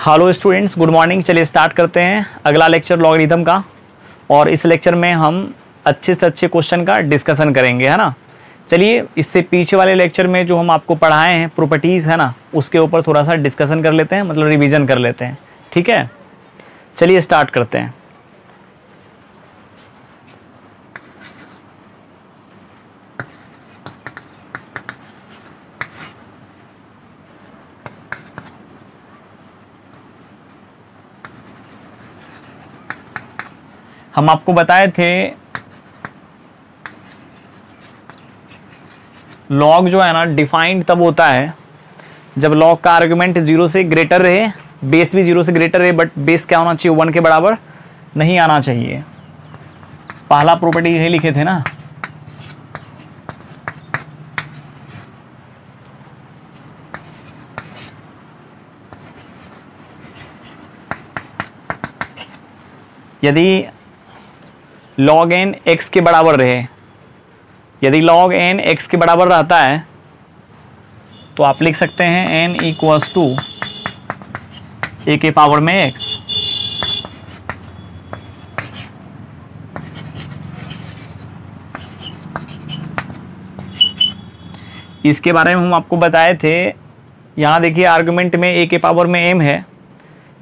Hello students, good morning. चलिए start करते हैं अगला लेक्चर लॉगरिथम का। और इस लेक्चर में हम अच्छे से अच्छे क्वेश्चन का डिस्कशन करेंगे, है ना। चलिए इससे पीछे वाले लेक्चर में जो हम आपको पढ़ाए हैं प्रॉपर्टीज़, है ना, उसके ऊपर थोड़ा सा डिस्कशन कर लेते हैं, मतलब रिवीजन कर लेते हैं। ठीक है, चलिए स्टार्ट करते हैं। हम आपको बताए थे लॉग जो है ना डिफाइंड तब होता है जब लॉग का आर्गुमेंट 0 से ग्रेटर रहे, बेस भी 0 से ग्रेटर रहे, बट बेस क्या होना चाहिए, 1 के बराबर नहीं आना चाहिए। पहला प्रॉपर्टी यही लिखे थे ना। यदि log n x के बराबर रहे, यदि log n x के बराबर रहता है तो आप लिख सकते हैं n इक्वल्स टू a के पावर में x। इसके बारे में हम आपको बताए थे। यहाँ देखिए आर्गुमेंट में a के पावर में m है,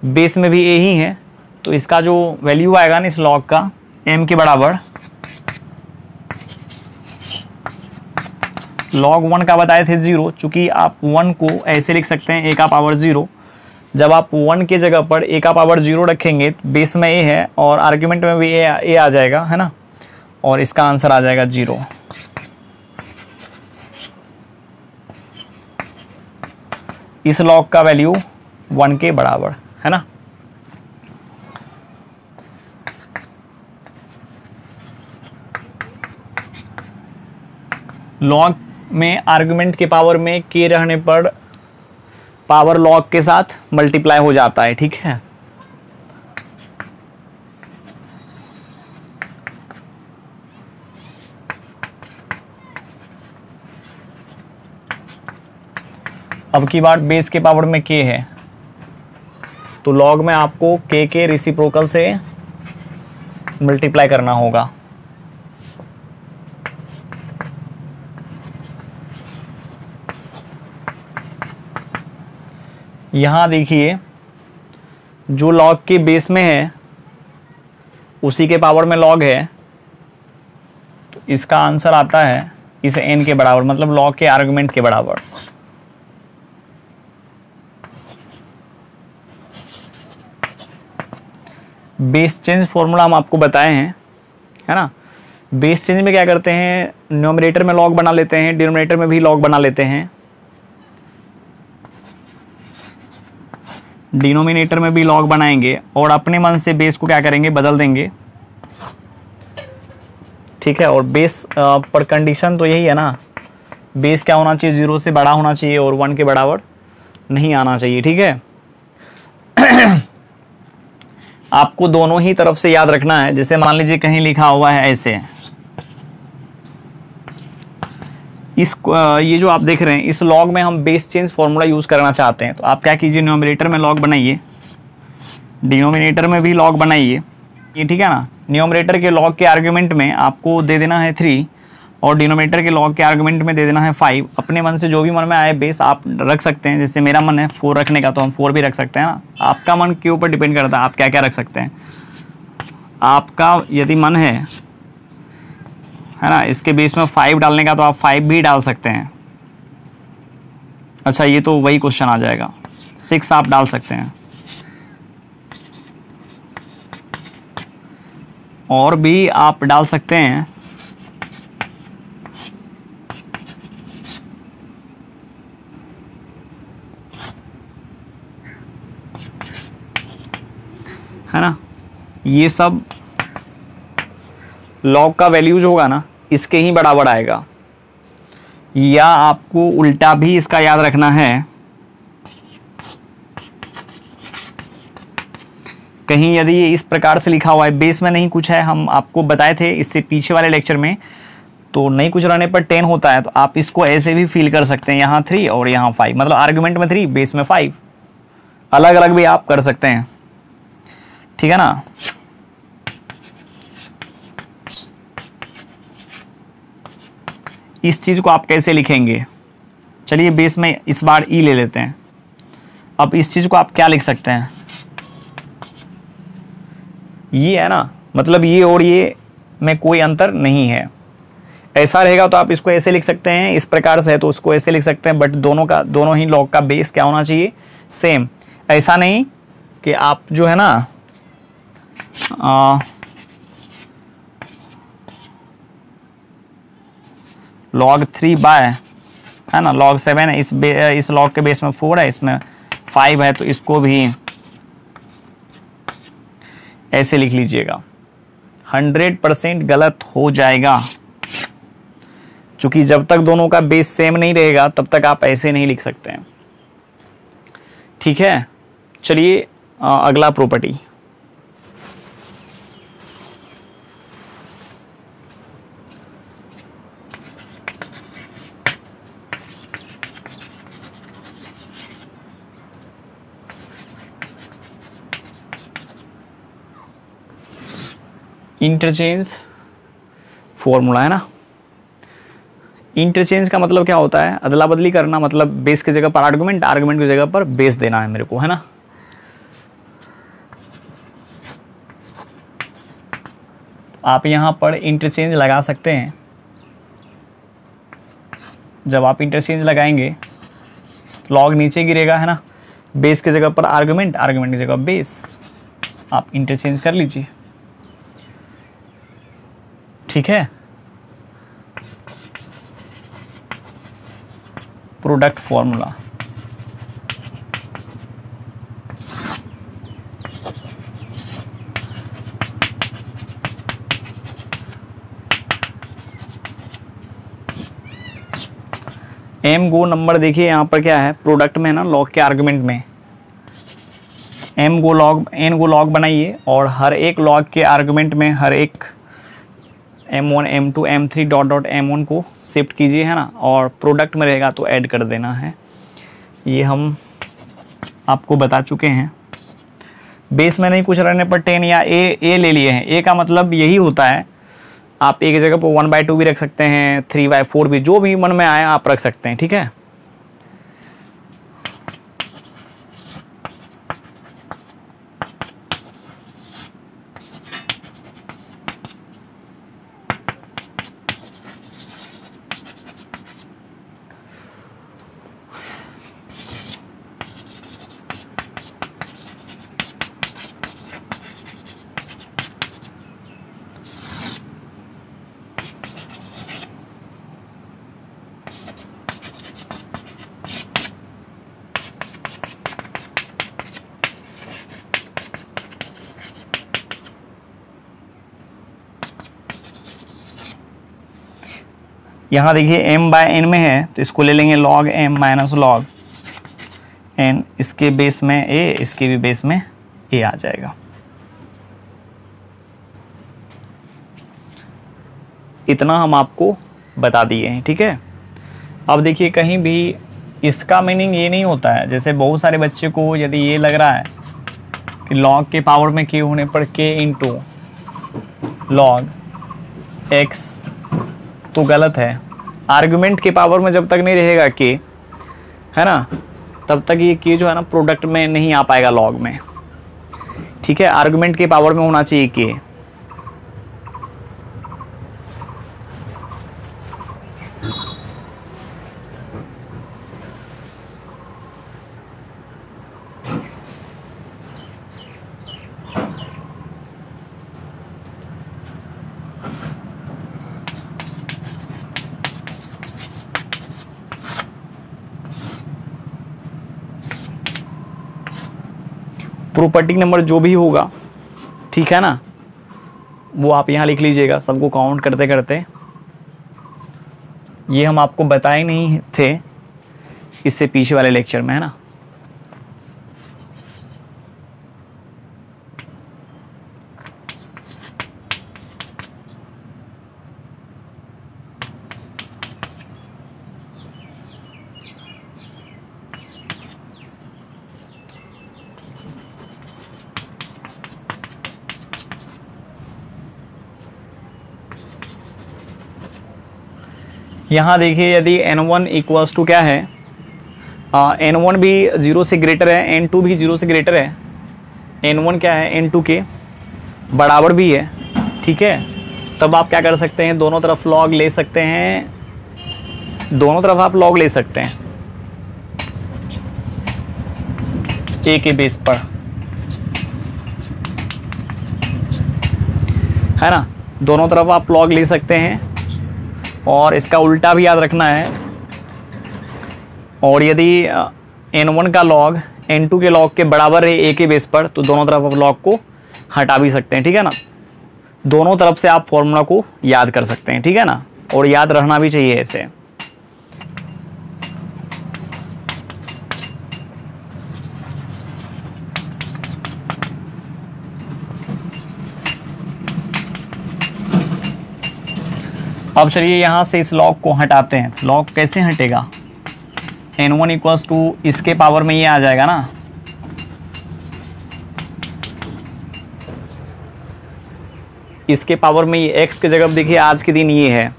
बेस में भी a ही है, तो इसका जो वैल्यू आएगा ना इस log का m के बराबर log 1 का बताए थे 0। चूंकि आप 1 को ऐसे लिख सकते हैं a का पावर 0। जब आप 1 के जगह पर a का पावर 0 रखेंगे, बेस में a है और आर्ग्यूमेंट में भी a आ जाएगा, है ना, और इसका आंसर आ जाएगा 0। इस log का वैल्यू 1 के बराबर, है ना। लॉग में आर्गुमेंट के पावर में k रहने पर पावर लॉग के साथ मल्टीप्लाई हो जाता है। ठीक है, अब की बार बेस के पावर में k है तो लॉग में आपको k के रेसिप्रोकल से मल्टीप्लाई करना होगा। यहाँ देखिए जो लॉग के बेस में है उसी के पावर में लॉग है, तो इसका आंसर आता है इस n के बराबर, मतलब लॉग के आर्गुमेंट के बराबर। बेस चेंज फॉर्मूला हम आपको बताए हैं, है ना। बेस चेंज में क्या करते हैं, न्यूमरेटर में लॉग बना लेते हैं, डिनोमिनेटर में भी लॉग बना लेते हैं, डिनोमिनेटर में भी लॉग बनाएंगे और अपने मन से बेस को क्या करेंगे, बदल देंगे। ठीक है, और बेस पर कंडीशन तो यही है ना, बेस क्या होना चाहिए, 0 से बड़ा होना चाहिए और 1 के बराबर नहीं आना चाहिए। ठीक है आपको दोनों ही तरफ से याद रखना है। जैसे मान लीजिए कहीं लिखा हुआ है ऐसे, ये जो आप देख रहे हैं इस लॉग में हम बेस चेंज फॉर्मूला यूज करना चाहते हैं, तो आप क्या कीजिए, न्यूमरेटर में लॉग बनाइए, डिनोमिनेटर में भी लॉग बनाइए। ये ठीक है ना। न्यूमरेटर के लॉग के आर्गुमेंट में आपको दे देना है 3 और डिनोमिनेटर के लॉग के आर्गुमेंट में दे देना है 5। अपने मन से जो भी मन में आए बेस आप रख सकते हैं। जैसे मेरा मन है 4 रखने का तो हम 4 भी रख सकते हैं ना। आपका मन के ऊपर डिपेंड करता है आप क्या क्या रख सकते हैं। आपका यदि मन है ना इसके बेस में 5 डालने का तो आप 5 भी डाल सकते हैं। अच्छा, ये तो वही क्वेश्चन आ जाएगा, 6 आप डाल सकते हैं और भी आप डाल सकते हैं। है ना, ये सब लॉग का वैल्यू जो होगा ना इसके ही बराबर आएगा। या आपको उल्टा भी इसका याद रखना है, कहीं यदि ये इस प्रकार से लिखा हुआ है, बेस में नहीं कुछ है, हम आपको बताए थे इससे पीछे वाले लेक्चर में, तो नहीं कुछ रहने पर 10 होता है, तो आप इसको ऐसे भी फील कर सकते हैं, यहाँ 3 और यहाँ 5, मतलब आर्गुमेंट में 3 बेस में 5। अलग अलग भी आप कर सकते हैं, ठीक है ना। इस चीज को आप कैसे लिखेंगे, चलिए बेस में इस बार ई ले लेते हैं। अब इस चीज को आप क्या लिख सकते हैं, ये है ना, मतलब ये और ये में कोई अंतर नहीं है। ऐसा रहेगा तो आप इसको ऐसे लिख सकते हैं, इस प्रकार से है तो उसको ऐसे लिख सकते हैं, बट दोनों ही लॉग का बेस क्या होना चाहिए, सेम। ऐसा नहीं कि आप जो है ना log 3 बाय, है ना, log 7 है, इस log के बेस में 4 है, इसमें 5 है, तो इसको भी ऐसे लिख लीजिएगा। 100% गलत हो जाएगा, क्योंकि जब तक दोनों का बेस सेम नहीं रहेगा तब तक आप ऐसे नहीं लिख सकते हैं, ठीक है। चलिए अगला प्रॉपर्टी, इंटरचेंज फॉर्मूला, है ना। इंटरचेंज का मतलब क्या होता है, अदला बदली करना, मतलब बेस की जगह पर आर्गुमेंट, आर्गुमेंट की जगह पर बेस देना है मेरे को, है ना। आप यहां पर इंटरचेंज लगा सकते हैं। जब आप इंटरचेंज लगाएंगे तो लॉग नीचे गिरेगा, है ना, बेस की जगह पर आर्गुमेंट, आर्गुमेंट की जगह बेस, आप इंटरचेंज कर लीजिए, ठीक है। प्रोडक्ट फॉर्मूला, एम गो नंबर देखिए यहाँ पर क्या है, प्रोडक्ट में है ना, लॉग के आर्गुमेंट में एम गो लॉग, एन गो लॉग बनाइए, और हर एक लॉग के आर्गुमेंट में हर एक M1 M2 M3 dot dot M1 को शिफ्ट कीजिए, है ना, और प्रोडक्ट में रहेगा तो ऐड कर देना है। ये हम आपको बता चुके हैं। बेस में नहीं कुछ रहने पर 10 या ए ले लिए हैं। ए का मतलब यही होता है, आप एक जगह पर 1/2 भी रख सकते हैं, 3/4 भी, जो भी मन में आए आप रख सकते हैं, ठीक है। यहाँ देखिए m/n में है तो इसको ले लेंगे log m minus log n, इसके बेस में a, इसके भी बेस में a आ जाएगा। इतना हम आपको बता दिए हैं, ठीक है। अब देखिए कहीं भी इसका मीनिंग ये नहीं होता है, जैसे बहुत सारे बच्चे को यदि ये लग रहा है कि log के पावर में k होने पर k इंटू log x, तो गलत है। आर्गुमेंट के पावर में जब तक नहीं रहेगा k, है ना, तब तक ये k जो है ना प्रोडक्ट में नहीं आ पाएगा लॉग में, ठीक है। आर्गुमेंट के पावर में होना चाहिए k। प्रॉपर्टी नंबर जो भी होगा, ठीक है ना, वो आप यहाँ लिख लीजिएगा, सबको काउंट करते करते। ये हम आपको बताए नहीं थे इससे पीछे वाले लेक्चर में, है ना। यहाँ देखिए यदि n1 इक्वल्स टू क्या है, n1 भी 0 से ग्रेटर है, n2 भी 0 से ग्रेटर है, n1 क्या है n2 के बराबर भी है, ठीक है, तब आप क्या कर सकते हैं, दोनों तरफ लॉग ले सकते हैं, दोनों तरफ आप लॉग ले सकते हैं a के बेस पर, है ना, दोनों तरफ आप लॉग ले सकते हैं और इसका उल्टा भी याद रखना है। और यदि n1 का लॉग n2 के लॉग के बराबर है a के बेस पर, तो दोनों तरफ आप लॉग को हटा भी सकते हैं, ठीक है ना। दोनों तरफ से आप फॉर्मूला को याद कर सकते हैं, ठीक है ना, और याद रहना भी चाहिए ऐसे। अब चलिए यहाँ से इस लॉग को हटाते हैं। लॉग कैसे हटेगा, n1 इक्वल्स टू इसके पावर में ये आ जाएगा ना, इसके पावर में ये x की जगह देखिए आज के दिन ये है,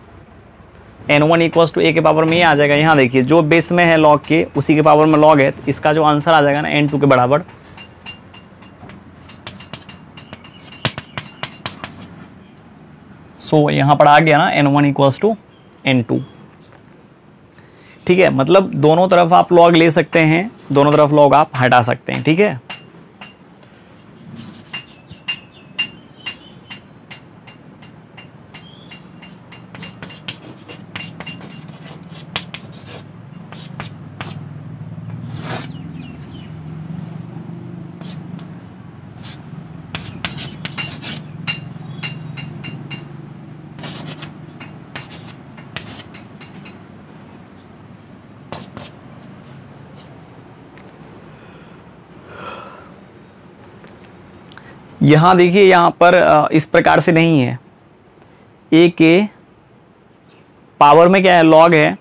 n1 इक्वल्स टू a के पावर में ये आ जाएगा। यहाँ देखिए जो बेस में है लॉग के उसी के पावर में लॉग है, तो इसका जो आंसर आ जाएगा ना n2 के बराबर। सो यहाँ पर आ गया ना n1 इक्वल्स टू n2, ठीक है। मतलब दोनों तरफ आप लॉग ले सकते हैं, दोनों तरफ लॉग आप हटा सकते हैं, ठीक है। यहाँ देखिए यहाँ पर इस प्रकार से नहीं है, a के पावर में क्या है लॉग है,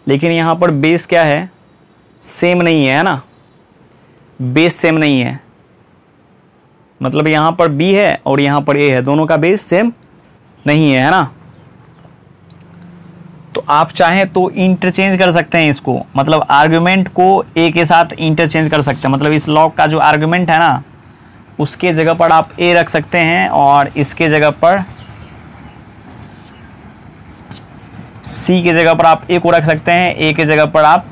लेकिन यहाँ पर बेस क्या है सेम नहीं है ना, बेस सेम नहीं है, मतलब यहाँ पर b है और यहाँ पर a है, दोनों का बेस सेम नहीं है ना। तो आप चाहें तो इंटरचेंज कर सकते हैं इसको, मतलब आर्गुमेंट को a के साथ इंटरचेंज कर सकते हैं, मतलब इस लॉग का जो आर्गुमेंट है ना उसके जगह पर आप a रख सकते हैं और इसके जगह पर c के जगह पर आप a को रख सकते हैं, a के जगह पर आप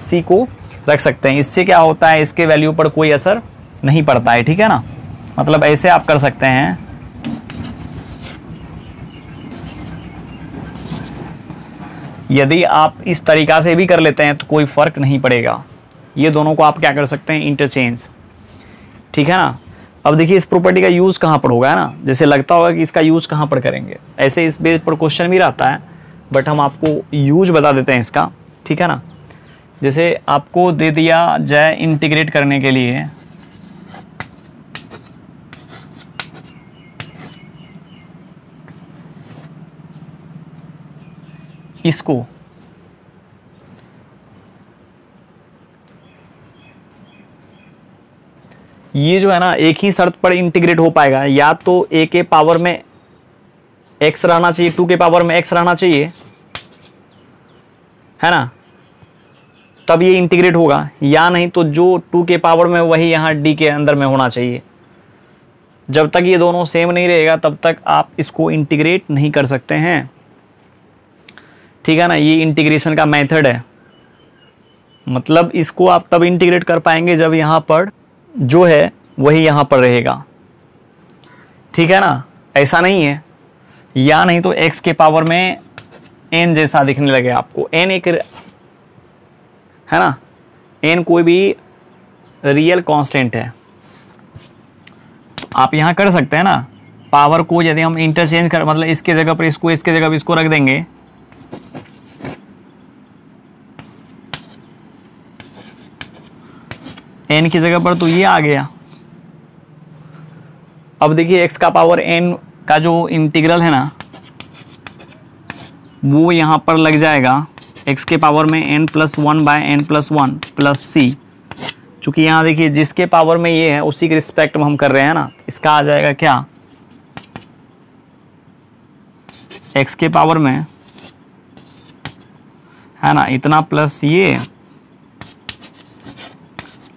c को रख सकते हैं। इससे क्या होता है, इसके वैल्यू पर कोई असर नहीं पड़ता है, ठीक है ना। मतलब ऐसे आप कर सकते हैं। यदि आप इस तरीका से भी कर लेते हैं तो कोई फर्क नहीं पड़ेगा, ये दोनों को आप क्या कर सकते हैं इंटरचेंज, ठीक है ना। अब देखिए इस प्रॉपर्टी का यूज़ कहाँ पर होगा, है ना, जैसे लगता होगा कि इसका यूज़ कहाँ पर करेंगे, ऐसे इस बेस पर क्वेश्चन भी रहता है, बट हम आपको यूज बता देते हैं इसका, ठीक है ना। जैसे आपको दे दिया जाए इंटीग्रेट करने के लिए इसको, ये जो है ना एक ही शर्त पर इंटीग्रेट हो पाएगा, या तो a के पावर में x रहना चाहिए, 2 के पावर में x रहना चाहिए, है ना, तब ये इंटीग्रेट होगा, या नहीं तो जो 2 के पावर में वही यहाँ d के अंदर में होना चाहिए। जब तक ये दोनों सेम नहीं रहेगा तब तक आप इसको इंटीग्रेट नहीं कर सकते हैं, ठीक है ना। ये इंटीग्रेशन का मेथड है, मतलब इसको आप तब इंटीग्रेट कर पाएंगे जब यहाँ पर जो है वही यहाँ पर रहेगा, ठीक है ना। ऐसा नहीं है, या नहीं तो x के पावर में n जैसा दिखने लगे आपको, n एक है ना, n कोई भी रियल कांस्टेंट है। आप यहाँ कर सकते हैं ना, पावर को यदि हम इंटरचेंज कर, मतलब इसके जगह पर इसको, इसके जगह पर इसको रख देंगे, n की जगह पर तो ये आ गया। अब देखिए x का पावर n का जो इंटीग्रल है ना वो यहाँ पर लग जाएगा x के पावर में n plus 1 by n plus 1 plus c। चूँकि यहाँ देखिए जिसके पावर में ये है उसी के रिस्पेक्ट में हम कर रहे हैं ना, इसका आ जाएगा क्या, x के पावर में है ना, इतना प्लस ये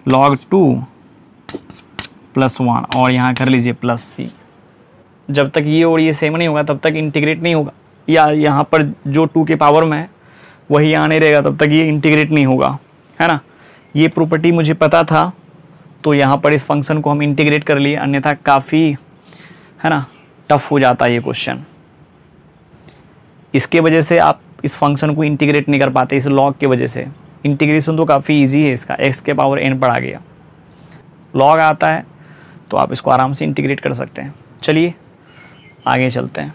log 2 +1 और यहाँ कर लीजिए प्लस सी। जब तक ये और ये सेम नहीं होगा तब तक इंटीग्रेट नहीं होगा, या यहाँ पर जो 2 के पावर में है वही यहाँ नहीं रहेगा तब तक ये इंटीग्रेट नहीं होगा, है ना। ये प्रॉपर्टी मुझे पता था तो यहाँ पर इस फंक्शन को हम इंटीग्रेट कर लिए, अन्यथा काफ़ी, है ना, टफ हो जाता है ये क्वेश्चन। इसके वजह से आप इस फंक्शन को इंटीग्रेट नहीं कर पाते, इस लॉग के वजह से। इंटीग्रेशन तो काफ़ी इजी है इसका, x के पावर n पर आ गया, लॉग आता है तो आप इसको आराम से इंटीग्रेट कर सकते हैं। चलिए आगे चलते हैं।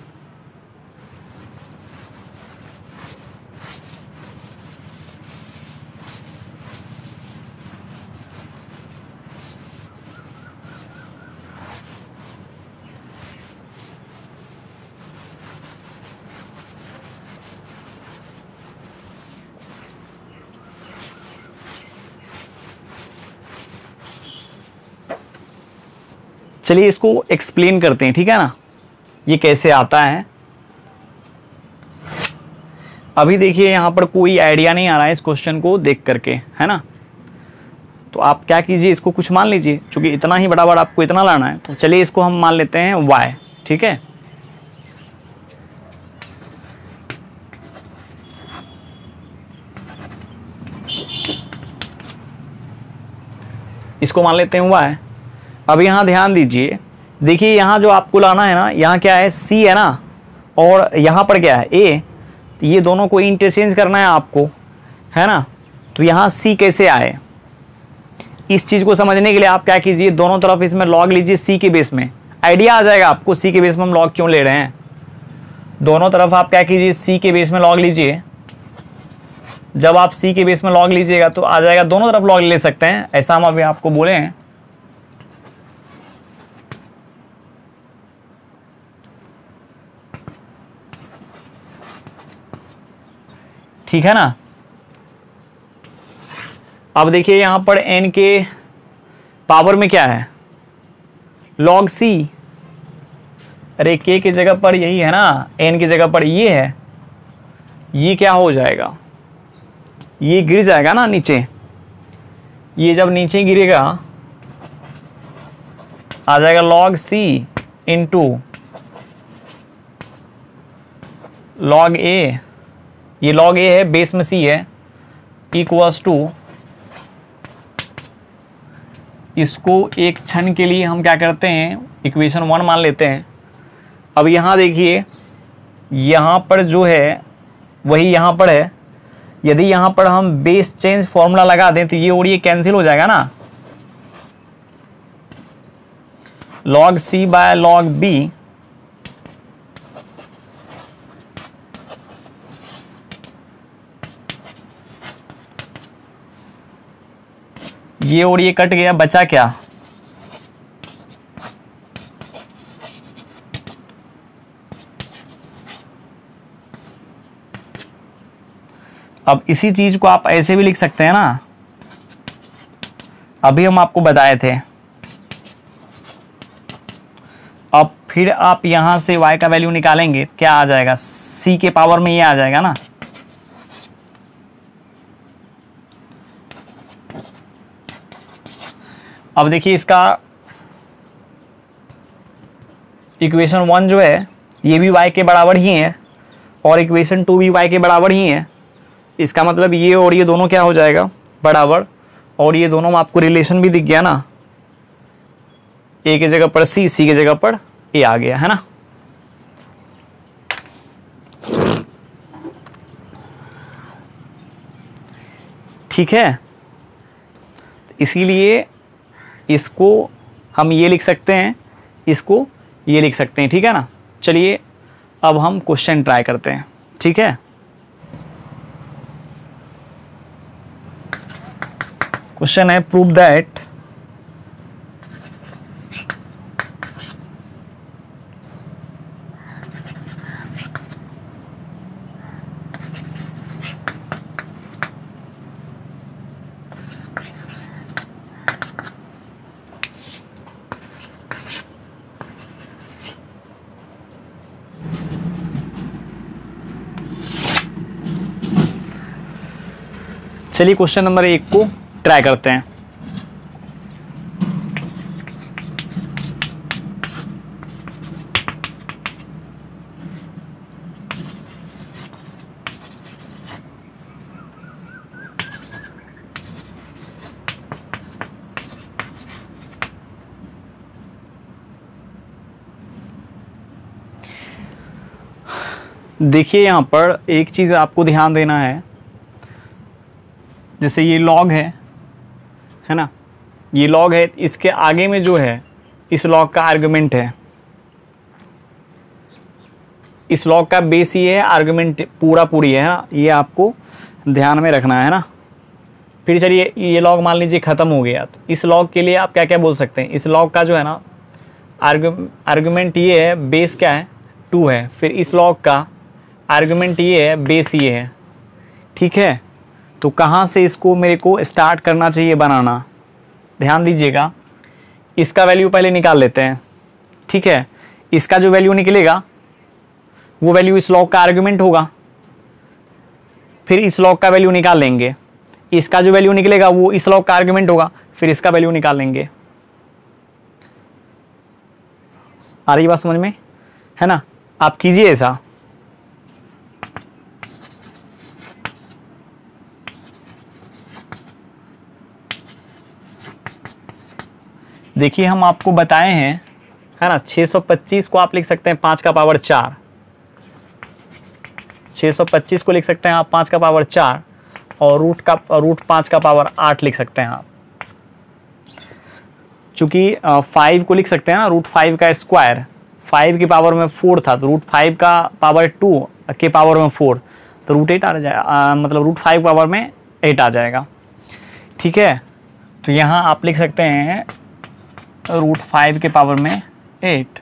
चलिए इसको एक्सप्लेन करते हैं, ठीक है ना, ये कैसे आता है। अभी देखिए यहाँ पर कोई आइडिया नहीं आ रहा है इस क्वेश्चन को देख करके, है ना। तो आप क्या कीजिए, इसको कुछ मान लीजिए, क्योंकि इतना ही बराबर आपको इतना लाना है। तो चलिए इसको हम मान लेते हैं y, ठीक है। इसको मान लेते हैं y। अब यहाँ ध्यान दीजिए, देखिए यहाँ जो आपको लाना है ना, यहाँ क्या है c है ना, और यहाँ पर क्या है a, तो ये दोनों को इंटरचेंज करना है आपको, है ना। तो यहाँ c कैसे आए, इस चीज़ को समझने के लिए आप क्या कीजिए, दोनों तरफ इसमें लॉग लीजिए c के बेस में, आइडिया आ जाएगा आपको c के बेस में हम लॉग क्यों ले रहे हैं। दोनों तरफ आप क्या कीजिए, c के बेस में लॉग लीजिए। जब आप c के बेस में लॉग लीजिएगा तो आ जाएगा, दोनों तरफ लॉग ले सकते हैं, ऐसा हम अभी आपको बोले हैं। ठीक है ना। अब देखिए यहाँ पर n के पावर में क्या है, log c। अरे k की जगह पर यही है ना, n की जगह पर ये है, ये क्या हो जाएगा, ये गिर जाएगा ना नीचे। ये जब नीचे गिरेगा आ जाएगा log c into log a, ये log a है, बेस में c है, इक्वल्स टू, इसको एक क्षण के लिए हम क्या करते हैं, इक्वेशन 1 मान लेते हैं। अब यहाँ देखिए, यहाँ पर जो है वही यहाँ पर है। यदि यहाँ पर हम बेस चेंज फॉर्मूला लगा दें तो ये और ये कैंसिल हो जाएगा ना, log c by log b, ये और ये कट गया, बचा क्या, अब इसी चीज को आप ऐसे भी लिख सकते हैं ना, अभी हम आपको बताए थे। अब फिर आप यहां से y का वैल्यू निकालेंगे, क्या आ जाएगा, c के पावर में ये आ जाएगा ना। अब देखिए इसका इक्वेशन 1 जो है ये भी y के बराबर ही है, और इक्वेशन 2 भी y के बराबर ही है। इसका मतलब ये और ये दोनों क्या हो जाएगा, बराबर, और ये दोनों में आपको रिलेशन भी दिख गया ना, a की जगह पर c, c की जगह पर a आ गया, है ना। ठीक है, इसीलिए इसको हम ये लिख सकते हैं, इसको ये लिख सकते हैं, ठीक है ना। चलिए अब हम क्वेश्चन ट्राई करते हैं, ठीक है। क्वेश्चन है, प्रूव दैट चलिए क्वेश्चन नंबर 1 को ट्राई करते हैं। देखिए यहाँ पर एक चीज़ आपको ध्यान देना है, जैसे ये लॉग है ना, ये लॉग है, इसके आगे में जो है इस लॉग का आर्गुमेंट है, इस लॉग का बेस ये है, आर्गुमेंट पूरी है ना, ये आपको ध्यान में रखना है ना। फिर चलिए ये लॉग मान लीजिए ख़त्म हो गया, तो इस लॉग के लिए आप क्या क्या बोल सकते हैं, इस लॉग का जो है ना आर्गुमेंट ये है, बेस क्या है 2 है, फिर इस लॉग का आर्गुमेंट ये है, बेस ये है, ठीक है। तो कहाँ से इसको मेरे को स्टार्ट करना चाहिए बनाना, ध्यान दीजिएगा। इसका वैल्यू पहले निकाल लेते हैं, ठीक है। इसका जो वैल्यू निकलेगा वो वैल्यू इस लॉग का आर्गुमेंट होगा, फिर इस लॉग का वैल्यू निकाल लेंगे, इसका जो वैल्यू निकलेगा वो इस लॉग का आर्गुमेंट होगा, फिर इसका वैल्यू निकाल लेंगे। आ रही बात समझ में, है ना। आप कीजिए ऐसा। देखिए हम आपको बताए हैं, है ना, 625 को आप लिख सकते हैं 5 का पावर 4, 625 को लिख सकते हैं आप 5 का पावर 4, और रूट 5 का पावर 8 लिख सकते हैं आप। चूंकि 5 को लिख सकते हैं ना, रूट 5 का स्क्वायर 5 की पावर में 4 था, तो रूट 5 का पावर 2 के पावर में 4, तो रूट 8 आ जाएगा, मतलब रूट 5 पावर में 8 आ जाएगा, ठीक है। तो यहाँ आप लिख सकते हैं रूट 5 के पावर में 8।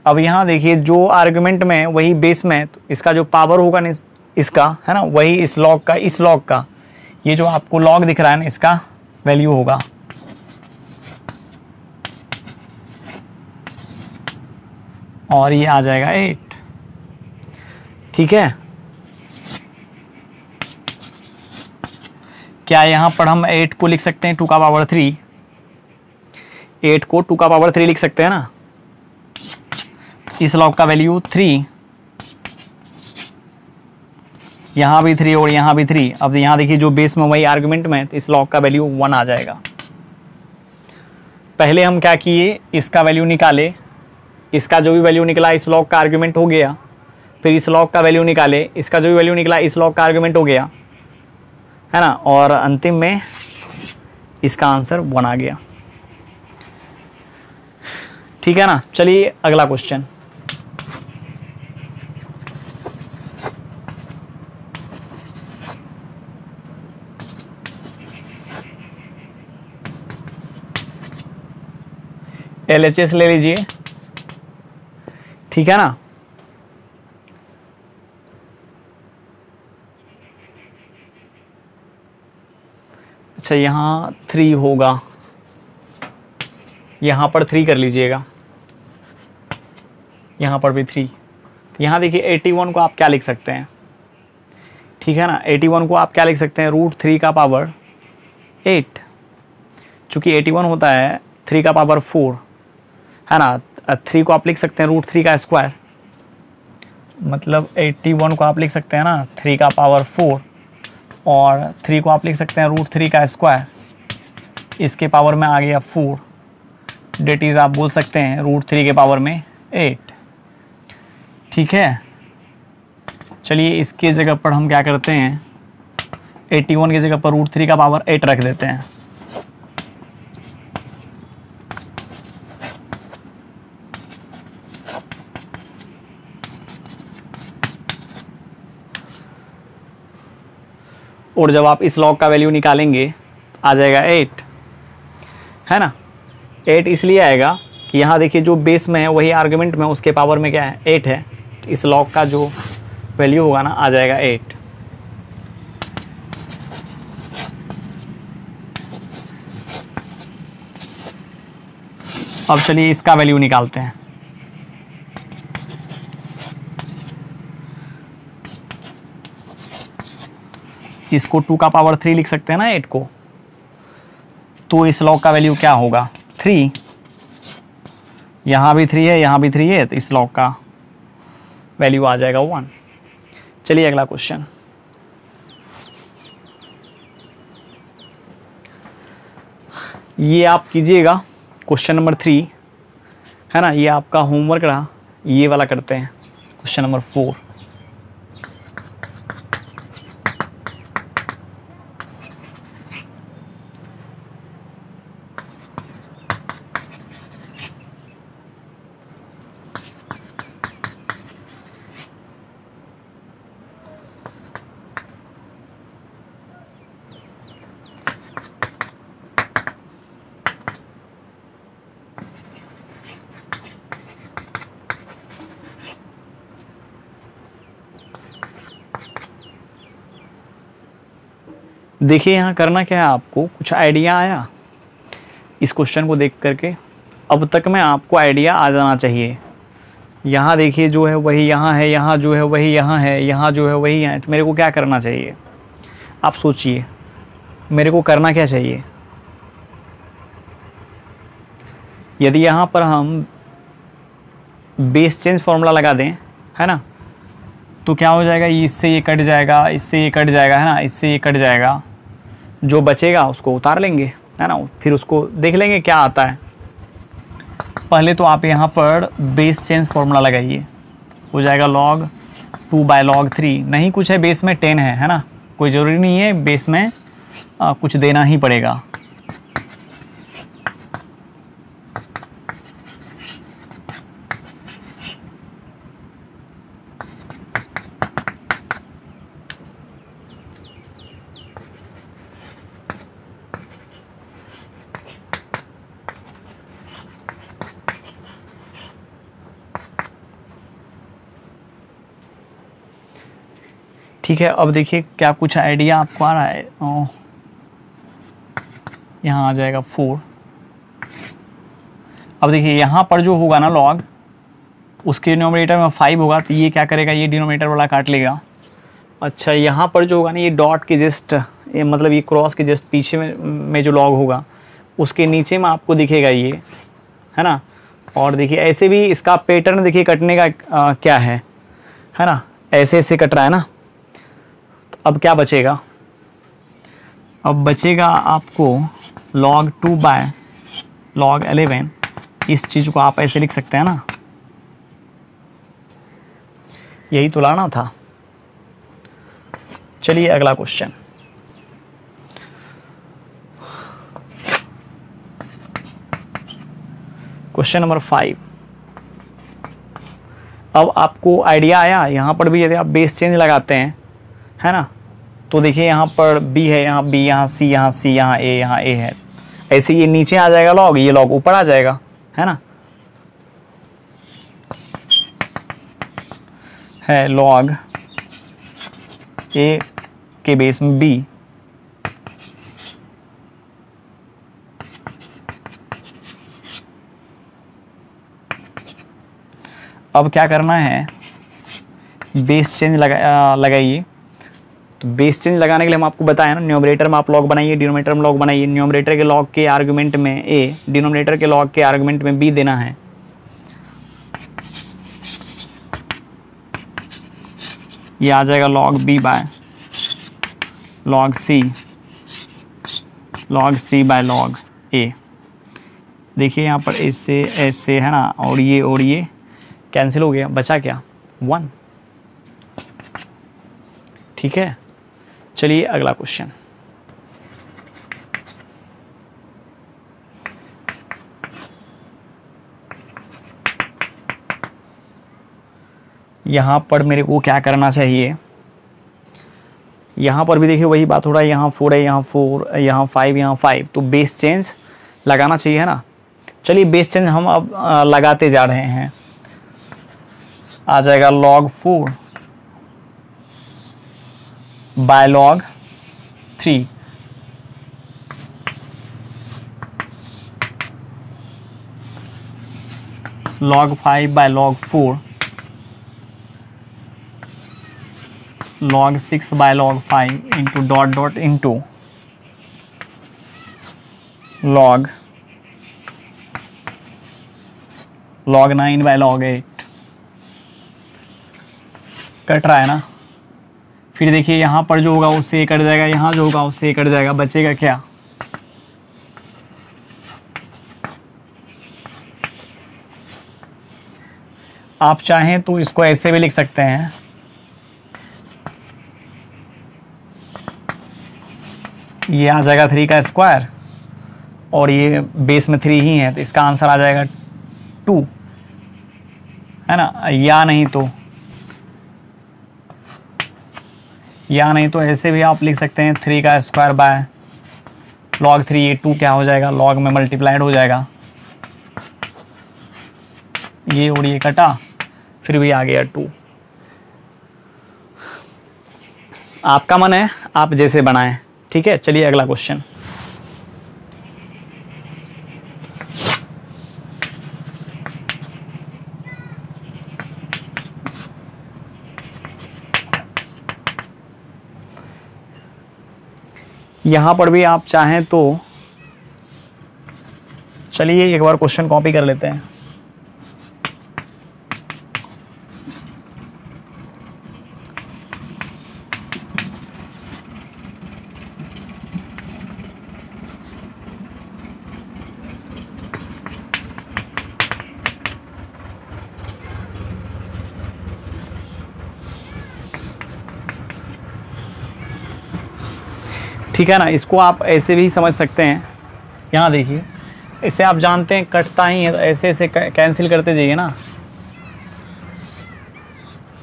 अब यहाँ देखिए जो आर्गुमेंट में वही बेस में, तो इसका जो पावर होगा ना इसका, है ना, वही इस लॉग का ये जो आपको लॉग दिख रहा है ना, इसका वैल्यू होगा। और ये आ जाएगा 8, ठीक है। क्या यहाँ पर हम 8 को लिख सकते हैं 2 का पावर 3, 8 को 2 का पावर 3 लिख सकते हैं ना। इस लॉग का वैल्यू 3, यहाँ भी 3 और यहाँ भी 3। अब यहाँ देखिए जो बेस में वही आर्गुमेंट में, तो इस लॉग का वैल्यू 1 आ जाएगा। पहले हम क्या किए, इसका वैल्यू निकाले, इसका जो भी वैल्यू निकला इस लॉग का आर्गुमेंट हो गया, फिर इस लॉग का वैल्यू निकाले, इसका जो भी वैल्यू निकला इस लॉग का आर्गुमेंट हो गया, है ना, और अंतिम में इसका आंसर 1 आ गया, ठीक है ना। चलिए अगला क्वेश्चन। LHS ले लीजिए, ठीक है ना। अच्छा यहाँ 3 होगा, यहाँ पर 3 कर लीजिएगा, यहाँ पर भी 3। तो यहाँ देखिए 81 को आप क्या लिख सकते हैं, ठीक है ना। 81 को आप क्या लिख सकते हैं, रूट 3 का पावर 8, चूँकि 81 होता है 3 का पावर 4, है ना। 3 को आप लिख सकते हैं रूट 3 का स्क्वायर, मतलब 81 को आप लिख सकते हैं ना 3 का पावर 4, और 3 को आप लिख सकते हैं रूट 3 का स्क्वायर, इसके पावर में आ गया 4, डेट इज़ आप बोल सकते हैं रूट 3 के पावर में 8, ठीक है। चलिए इसके जगह पर हम क्या करते हैं, 81 की जगह पर रूट 3 का पावर 8 रख देते हैं। और जब आप इस लॉग का वैल्यू निकालेंगे आ जाएगा 8, है ना। 8 इसलिए आएगा कि यहाँ देखिए जो बेस में है वही आर्गुमेंट में उसके पावर में क्या है 8 है, तो इस लॉग का जो वैल्यू होगा ना आ जाएगा 8। अब चलिए इसका वैल्यू निकालते हैं। किसको 2 का पावर 3 लिख सकते हैं ना 8 को, तो इस लॉग का वैल्यू क्या होगा 3, यहाँ भी 3 है यहाँ भी 3 है, तो इस लॉग का वैल्यू आ जाएगा 1। चलिए अगला क्वेश्चन, ये आप कीजिएगा क्वेश्चन नंबर 3 है ना, ये आपका होमवर्क रहा, ये वाला करते हैं क्वेश्चन नंबर 4। देखिए यहाँ करना क्या है, आपको कुछ आइडिया आया इस क्वेश्चन को देख करके, अब तक में आपको आइडिया आ जाना चाहिए। यहाँ देखिए जो है वही यहाँ है, यहाँ जो है वही यहाँ है, यहाँ जो है वही है, तो मेरे को क्या करना चाहिए आप सोचिए, मेरे को करना क्या चाहिए। यदि यहाँ पर हम बेस चेंज फॉर्मूला लगा दें है ना, तो क्या हो जाएगा, इससे ये कट जाएगा, इससे ये कट जाएगा है ना, इससे ये कट जाएगा, जो बचेगा उसको उतार लेंगे है ना, फिर उसको देख लेंगे क्या आता है। पहले तो आप यहाँ पर बेस चेंज फॉर्मूला लगाइए, हो जाएगा log 2 बाय log 3, नहीं कुछ है बेस में 10 है ना, कोई ज़रूरी नहीं है बेस में कुछ देना ही पड़ेगा। ठीक है, अब देखिए क्या कुछ आइडिया आपको आ रहा है। यहाँ आ जाएगा 4। अब देखिए यहाँ पर जो होगा ना लॉग, उसके डिनोमिनेटर में 5 होगा, तो ये क्या करेगा, ये डिनोमिनेटर वाला काट लेगा। अच्छा यहाँ पर जो होगा ना, ये डॉट के जस्ट मतलब ये क्रॉस के जस्ट पीछे में जो लॉग होगा उसके नीचे में आपको दिखेगा ये है ना। और देखिए ऐसे भी इसका पैटर्न देखिए कटने का क्या है ना, ऐसे ऐसे कट रहा है ना। अब क्या बचेगा, अब बचेगा आपको log 2 बाय log 11, इस चीज़ को आप ऐसे लिख सकते हैं ना, यही तो लाना था। चलिए अगला क्वेश्चन, क्वेश्चन नंबर 5। अब आपको आइडिया आया, यहाँ पर भी यदि आप बेस चेंज लगाते हैं है ना, तो देखिए यहाँ पर B है, यहाँ B, यहाँ C, यहाँ C, यहाँ A है, ऐसे ये नीचे आ जाएगा लॉग, ये लॉग ऊपर आ जाएगा है ना। है लॉग A के बेस में B, अब क्या करना है, बेस चेंज लगाइए। तो बेस चेंज लगाने के लिए हम आपको बताया ना, न्यूमरेटर में आप लॉग बनाइए, डिनोमिनेटर में लॉग बनाइए। न्यूमरेटर के लॉग के आर्गुमेंट में A, डिनोमिनेटर के लॉग के आर्गुमेंट में B देना है। ये आ जाएगा log B by log C, log C by log A। देखिए यहाँ पर ऐसे ऐसे है ना, और ये कैंसिल हो गया, बचा क्या 1। ठीक है, चलिए अगला क्वेश्चन, यहाँ पर मेरे को क्या करना चाहिए, यहाँ पर भी देखिए वही बात हो रहा है, यहाँ 4 है, यहाँ 4, यहाँ 5, यहाँ 5, तो बेस चेंज लगाना चाहिए है ना। चलिए बेस चेंज हम अब लगाते जा रहे हैं। आ जाएगा log 4 by log 3, log 5 by log 4, log 6 by log 5 into dot dot into log 9 by log 8 cut रहा है ना। फिर देखिए यहाँ पर जो होगा उससे ये कट जाएगा, यहाँ जो होगा उससे ये कट जाएगा, बचेगा क्या? आप चाहें तो इसको ऐसे भी लिख सकते हैं, ये आ जाएगा 3 का स्क्वायर और ये बेस में 3 ही है, तो इसका आंसर आ जाएगा 2, है ना। या नहीं तो ऐसे भी आप लिख सकते हैं 3 का स्क्वायर बाय लॉग 3, ये 2 क्या हो जाएगा, लॉग में मल्टीप्लाइड हो जाएगा, ये और ये कटा, फिर भी आ गया 2। आपका मन है, आप जैसे बनाएं, ठीक है। चलिए अगला क्वेश्चन। यहां पर भी आप चाहें तो चलिए एक बार क्वेश्चन कॉपी कर लेते हैं। ठीक है ना, इसको आप ऐसे भी समझ सकते हैं। यहाँ देखिए, इसे आप जानते हैं कटता ही है, तो ऐसे ऐसे कैंसिल करते जाइए ना,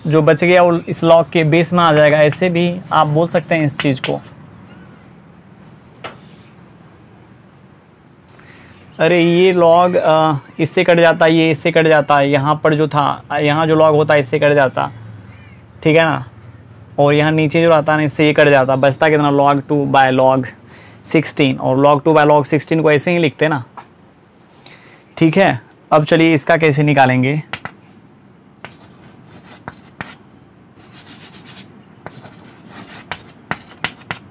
जो बच गया वो इस लॉग के बेस में आ जाएगा। ऐसे भी आप बोल सकते हैं इस चीज़ को। अरे ये लॉग इससे कट जाता है, ये इससे कट जाता है, यहाँ पर जो था, यहाँ जो लॉग होता है इससे कट जाता, ठीक है ना, और यहाँ नीचे जो रहता है ना इससे ये कट जाता, बचता कितना, log 2 बाय log 16, और log 2 बाय log 16 को ऐसे ही लिखते ना, ठीक है। अब चलिए इसका कैसे निकालेंगे।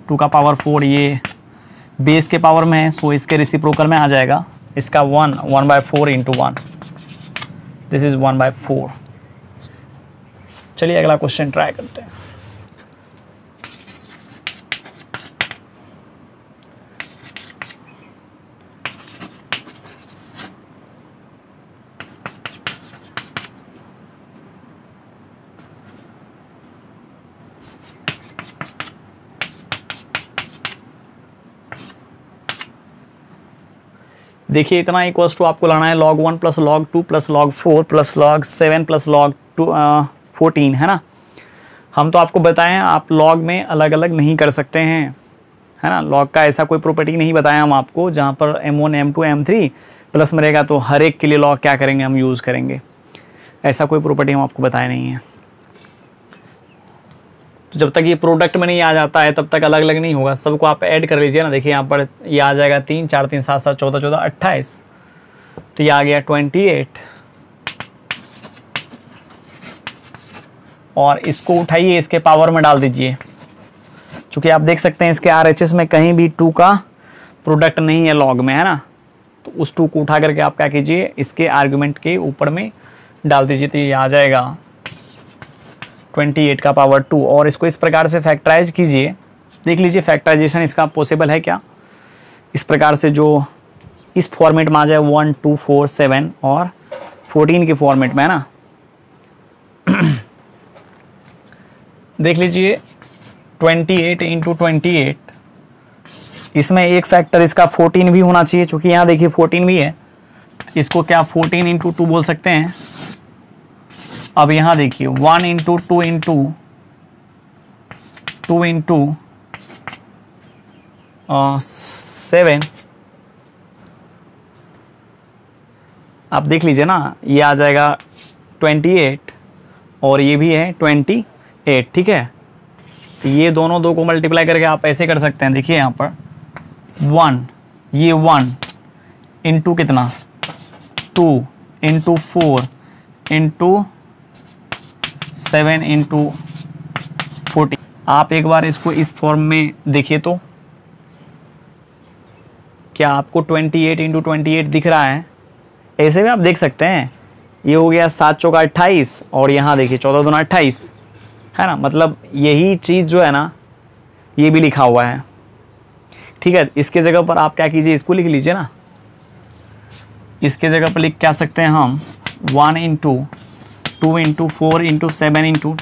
टू का पावर 4 ये बेस के पावर में है, सो इसके रेसिप्रोकल में आ जाएगा। इसका 1 by 4 into 1, this is 1 by 4। चलिए अगला क्वेश्चन ट्राई करते हैं। देखिए इतना इक्वल्स टू आपको लाना है log 1 plus log 2 plus log 4 plus log 7 plus log 14, है ना। हम तो आपको बताएं आप log में अलग अलग नहीं कर सकते हैं, है ना। log का ऐसा कोई प्रॉपर्टी नहीं बताया हम आपको, जहाँ पर m1 m2 m3 प्लस में रहेगा तो हर एक के लिए log क्या करेंगे हम यूज़ करेंगे, ऐसा कोई प्रॉपर्टी हम आपको बताया नहीं है। तो जब तक ये प्रोडक्ट में नहीं आ जाता है तब तक अलग अलग नहीं होगा, सबको आप ऐड कर लीजिए ना। देखिए यहाँ पर ये आ जाएगा 3 4 3 7 7 14 14 28, तो ये आ गया 28, और इसको उठाइए इसके पावर में डाल दीजिए। चूँकि आप देख सकते हैं इसके RHS में कहीं भी 2 का प्रोडक्ट नहीं है लॉग में, है ना, तो उस 2 को उठा करके आप क्या कीजिए इसके आर्गुमेंट के ऊपर में डाल दीजिए, तो ये आ जाएगा 28 का पावर 2। और इसको इस प्रकार से फैक्टराइज कीजिए, देख लीजिए फैक्टराइजेशन इसका पॉसिबल है क्या। इस प्रकार से जो इस फॉर्मेट में आ जाए 1 2 4 7 और 14 के फॉर्मेट में, है ना। देख लीजिए 28 इंटू 28, इसमें एक फैक्टर इसका 14 भी होना चाहिए, चूँकि यहाँ देखिए 14 भी है, इसको क्या 14 इंटू 2 बोल सकते हैं। अब यहाँ देखिए 1 इंटू 2 इंटू 2 इंटू 7, आप देख लीजिए ना, ये आ जाएगा 28 और ये भी है 28, ठीक है। तो ये दोनों 2 को मल्टीप्लाई करके आप ऐसे कर सकते हैं। देखिए यहाँ पर 1, ये 1 इंटू कितना 2 इंटू 4 इंटू 7 इंटू 14, आप एक बार इसको इस फॉर्म में देखिए तो क्या आपको 28 इंटू 28 दिख रहा है? ऐसे में आप देख सकते हैं, ये हो गया 7 चौका 28 और यहाँ देखिए 14 दूना 28, है ना। मतलब यही चीज़ जो है ना ये भी लिखा हुआ है, ठीक है। इसके जगह पर आप क्या कीजिए, इसको लिख लीजिए ना। इसके जगह पर लिख क्या सकते हैं हम 1 इंटू 2 इंटू 4 इंटू 7 इंटू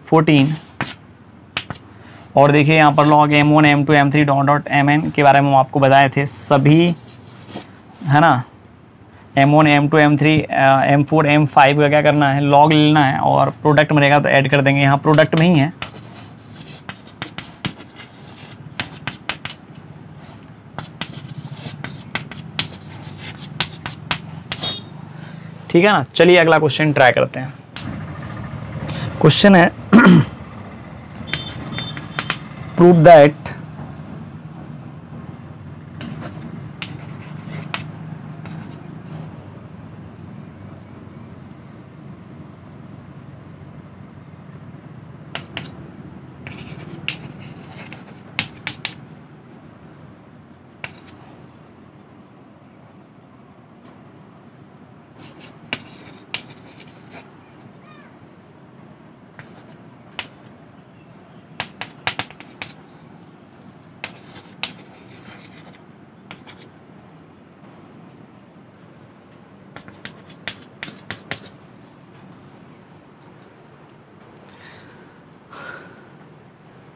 14 और देखिए यहाँ पर log m1 m2 m3 dot dot mn के बारे में हम आपको बताए थे सभी, है ना। m1 m2 m3 m4 m5 का क्या करना है, log लेना है और प्रोडक्ट में रहेगा तो ऐड कर देंगे। यहाँ प्रोडक्ट में ही है, ठीक है ना। चलिए अगला क्वेश्चन ट्राई करते हैं। क्वेश्चन है प्रूव दैट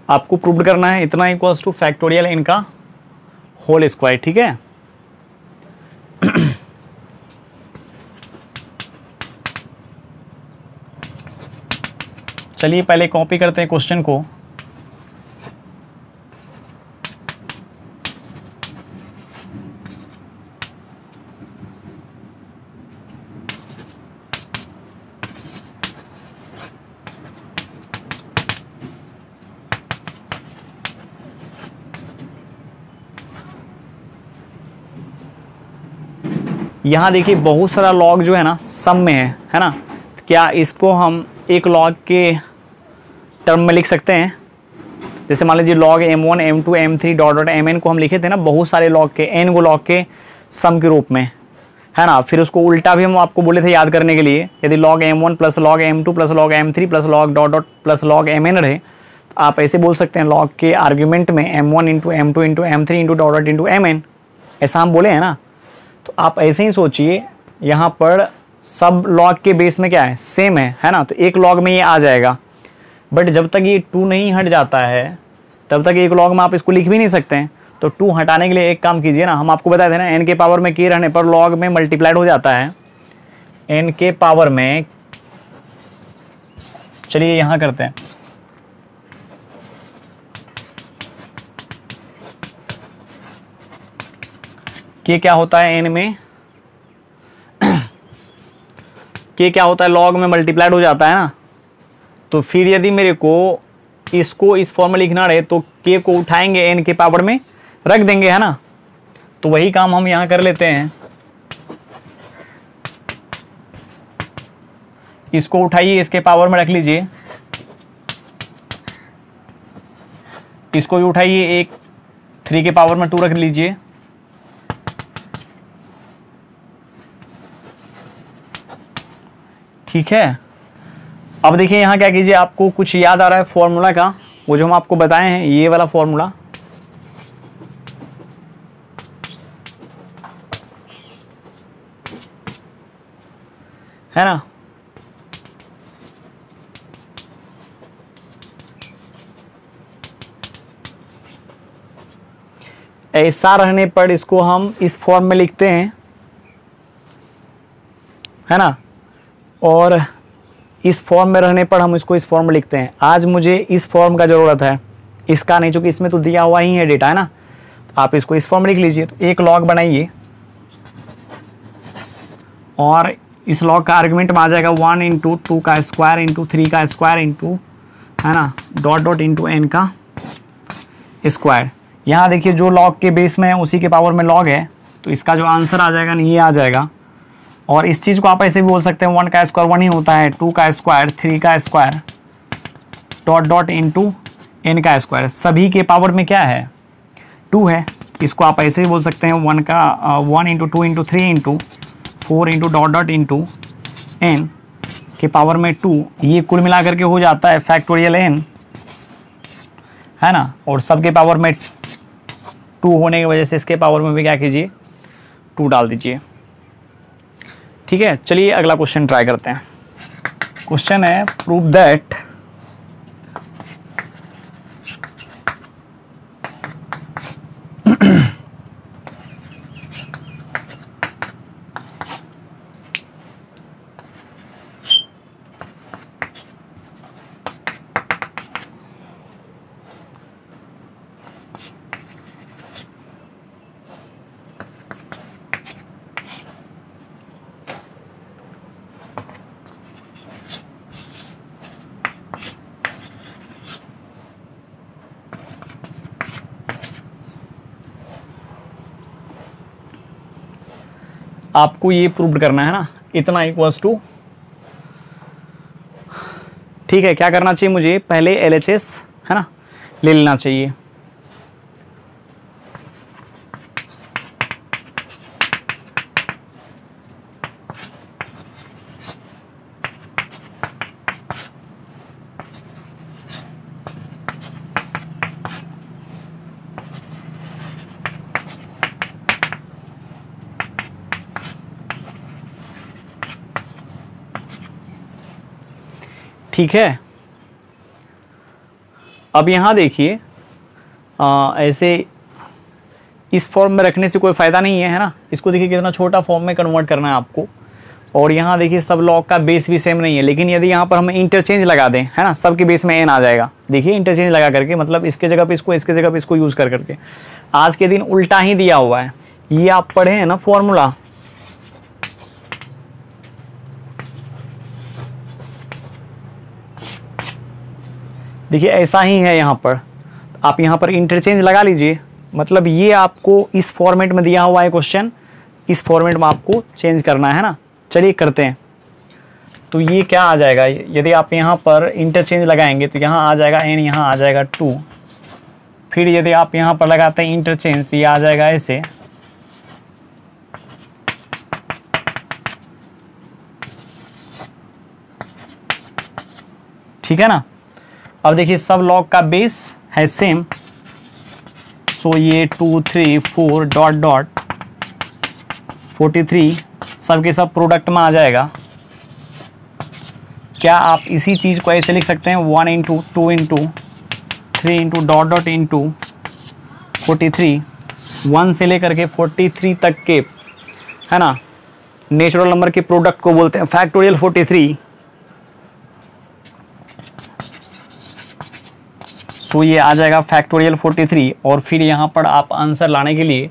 आपको प्रूव करना है इतना इक्वल्स टू फैक्टोरियल इनका होल स्क्वायर, ठीक है। चलिए पहले कॉपी करते हैं क्वेश्चन को। यहाँ देखिए बहुत सारा लॉग जो है ना सम में है ना। क्या इसको हम एक लॉग के टर्म में लिख सकते हैं? जैसे मान लीजिए log m1 m2 m3 dot dot mn को हम लिखे थे ना बहुत सारे लॉग के, n को लॉग के सम के रूप में, है ना। फिर उसको उल्टा भी हम आपको बोले थे याद करने के लिए, यदि log m1 plus log m2 plus log m3 plus log dot dot plus log mn रहे तो आप ऐसे बोल सकते हैं लॉग के आर्ग्यूमेंट में m1 into m2 into m3 into dot dot into mn, ऐसा हम बोले हैं ना। तो आप ऐसे ही सोचिए, यहाँ पर सब लॉग के बेस में क्या है, सेम है ना। तो एक लॉग में ये आ जाएगा, बट जब तक ये 2 नहीं हट जाता है तब तक एक लॉग में आप इसको लिख भी नहीं सकते हैं। तो 2 हटाने के लिए एक काम कीजिए ना, हम आपको बताए थे ना n के पावर में k रहने पर लॉग में मल्टीप्लाइड हो जाता है n के पावर में। चलिए यहाँ करते हैं, k क्या होता है n में, k क्या होता है लॉग में मल्टीप्लाइड हो जाता है ना। तो फिर यदि मेरे को इसको इस फॉर्म में लिखना रहे तो k को उठाएंगे n के पावर में रख देंगे, है ना। तो वही काम हम यहाँ कर लेते हैं, इसको उठाइए इसके पावर में रख लीजिए, इसको भी उठाइए 3 के पावर में 2 रख लीजिए। ठीक है। अब देखिए यहाँ क्या कीजिए, आपको कुछ याद आ रहा है फॉर्मूला का, वो जो हम आपको बताए हैं ये वाला फॉर्मूला, है ना। ऐसा रहने पर इसको हम इस फॉर्म में लिखते हैं, है ना। और इस फॉर्म में रहने पर हम इसको इस फॉर्म में लिखते हैं। आज मुझे इस फॉर्म का ज़रूरत है, इसका नहीं, चूँकि इसमें तो दिया हुआ ही है डेटा, है ना। तो आप इसको इस फॉर्म में लिख लीजिए। तो एक लॉग बनाइए और इस लॉग का आर्गुमेंट में आ जाएगा 1 इंटू 2 का स्क्वायर इंटू 3 का स्क्वायर इंटू, है ना, डॉट डॉट इंटू n का स्क्वायर। यहाँ देखिए जो लॉग के बेस में है उसी के पावर में लॉग है, तो इसका जो आंसर आ जाएगा ये आ जाएगा। और इस चीज़ को आप ऐसे भी बोल सकते हैं 1 का स्क्वायर 1 ही होता है, 2 का स्क्वायर 3 का square dot dot into N का स्क्वायर, सभी के पावर में क्या है 2 है, इसको आप ऐसे ही बोल सकते हैं 1 का 1 into 2 into 3 into 4 into dot dot into N के पावर में 2, ये कुल मिला करके हो जाता है फैक्टोरियल एन, है ना। और सब के पावर में 2 होने की वजह से इसके पावर में भी क्या कीजिए 2 डाल दीजिए। ठीक है, चलिए अगला क्वेश्चन ट्राई करते हैं। क्वेश्चन है प्रूव दैट आपको ये प्रूव करना है ना, इतना इक्वल्स टू, ठीक है, क्या करना चाहिए मुझे, पहले LHS है ना ले लेना चाहिए। ठीक है, अब यहां देखिए ऐसे इस फॉर्म में रखने से कोई फ़ायदा नहीं है ना, इसको देखिए कितना छोटा फॉर्म में कन्वर्ट करना है आपको। और यहाँ देखिए सब लॉग का बेस भी सेम नहीं है, लेकिन यदि यहाँ पर हम इंटरचेंज लगा दें, है ना, सब के बेस में n आ जाएगा। देखिए इंटरचेंज लगा करके, मतलब इसके जगह पे इसको, इसके जगह पे इसको यूज़ कर करके आज के दिन उल्टा ही दिया हुआ है। ये आप पढ़े हैं ना फॉर्मूला, देखिए ऐसा ही है यहाँ पर, आप यहाँ पर इंटरचेंज लगा लीजिए। मतलब ये आपको इस फॉर्मेट में दिया हुआ है क्वेश्चन, इस फॉर्मेट में आपको चेंज करना है ना। चलिए करते हैं। तो ये क्या आ जाएगा, यदि आप यहाँ पर इंटरचेंज लगाएंगे तो यहाँ आ जाएगा n, यहाँ आ जाएगा 2। फिर यदि आप यहाँ पर लगाते हैं इंटरचेंज तो ये आ जाएगा ऐसे, ठीक है ना। अब देखिए सब लॉग का बेस है सेम, सो ये 2 3 4 डॉट डॉट 43 सब के सब प्रोडक्ट में आ जाएगा। क्या आप इसी चीज़ को ऐसे लिख सकते हैं 1 into 2 into 3 into dot dot into 43, 1 से लेकर के 43 तक के, है ना, नेचुरल नंबर के प्रोडक्ट को बोलते हैं फैक्टोरियल 43। सो ये आ जाएगा फैक्टोरियल 43। और फिर यहाँ पर आप आंसर लाने के लिए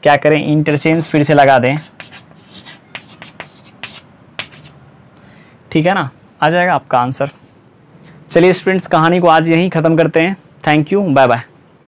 क्या करें, इंटरचेंज फिर से लगा दें, ठीक है ना, आ जाएगा आपका आंसर। चलिए स्टूडेंट्स, कहानी को आज यहीं ख़त्म करते हैं। Thank you, bye bye.